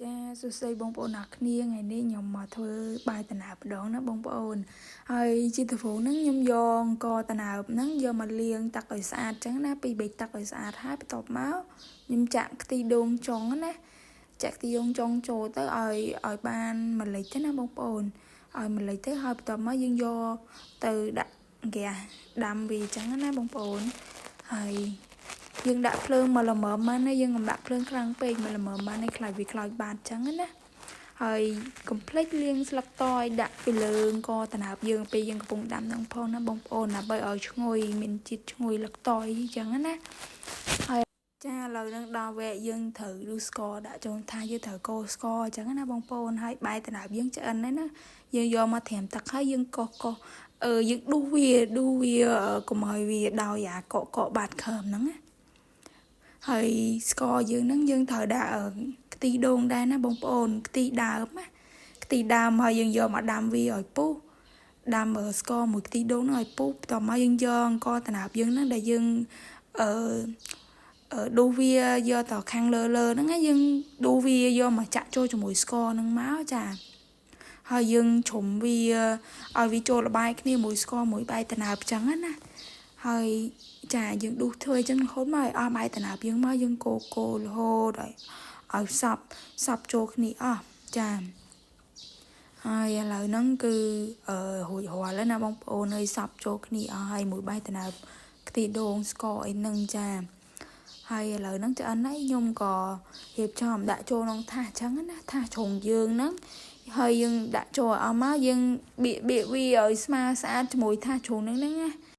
Cha số xây bông bồn nạc nia ngày nay nhom mà thôi bài tàn ạp đó nó bông bồn hay chi từ phố nắng nhom giòn co tàn ạp nắng giờ mà liền tặc ở sạt trắng na bị tặc ở sạt hai bị tọp máu nhom chạm ti đông trống á chạm ti đông trống trôi tới ở ban mà lấy thế na bông bồn mình lấy thế hai bị tọp máu dương do từ đặt kìa đầm vì trắng na bông bồn hay dương đã phơn mà là mở mà nó dương làm đã phơn khăn pe mà là mở mà này lại việc lại bàn trắng áហើយ complete លៀងស្លឹកតយដាក់ពីលើក៏តាណាប់យើងពេលយើងកំពុងដាំនឹងផងណាបងប្អូនដើម្បីឲ្យឈ្ងុយមានជាតិឈ្ងុយលឹកតយអញ្ចឹងណាហើយចាឥឡូវនឹងដល់វគ្គយើងត្រូវឌូស្ករដាក់ចូលថាយើងត្រូវកូរស្ករអញ្ចឹងណាបងប្អូនហើយបាយតាណាប់យើងឆ្អិនហ្នឹងណាយើងយកមកត្រាំទឹកហើយយើងកោសយើងដួសវាកុំឲ្យវាដោយអាកកបាត់ខើមហ្នឹងណាហើយស្ករយើងហ្នឹងយើងត្រូវដាក់ខ្ទិះដូងដែរណាបងប្អូនខ្ទិះដើមណាខ្ទិះដើមហើយយើងយកមកដាំវាឲ្យពុះដាំស្ករមួយខ្ទិះដូងហ្នឹងឲ្យពុះបន្ទាប់មកយើងយកអង្គតាណាប់យើងហ្នឹងដែលយើងដួសវាយកតខាងលើហ្នឹងណាយើងដួសវាយកមកចាក់ចូលជាមួយស្ករហ្នឹងមកចាហើយយើងជ្រុំវាឲ្យវាចូលល្បាយគ្នាមួយស្ករមួយបាយតាណាប់អញ្ចឹងណាហើយចាយើងដួសធ្វើអញ្ចឹងរហូតមកឲ្យអស់បាយតាណាប់យើងមកយើងកូររហូតឲ្យសប់ចូលគ្នាអស់ចាហើយឥឡូវហ្នឹងគឺរួចរាល់แล้วណាបងប្អូនហើយសប់ចូលគ្នាអស់ហើយមួយបាយតាណាប់ខ្ទិះដូងស្ករអីហ្នឹងចាហើយឥឡូវហ្នឹងឆ្អិនហើយខ្ញុំក៏រៀបចំដាក់ចូលក្នុងថាសអញ្ចឹងណាថាសជ្រុងយើងហ្នឹងហើយយើងដាក់ចូលអស់មកយើងបៀកវាឲ្យស្មើស្អាតជាមួយថាសជ្រុងហ្នឹងណា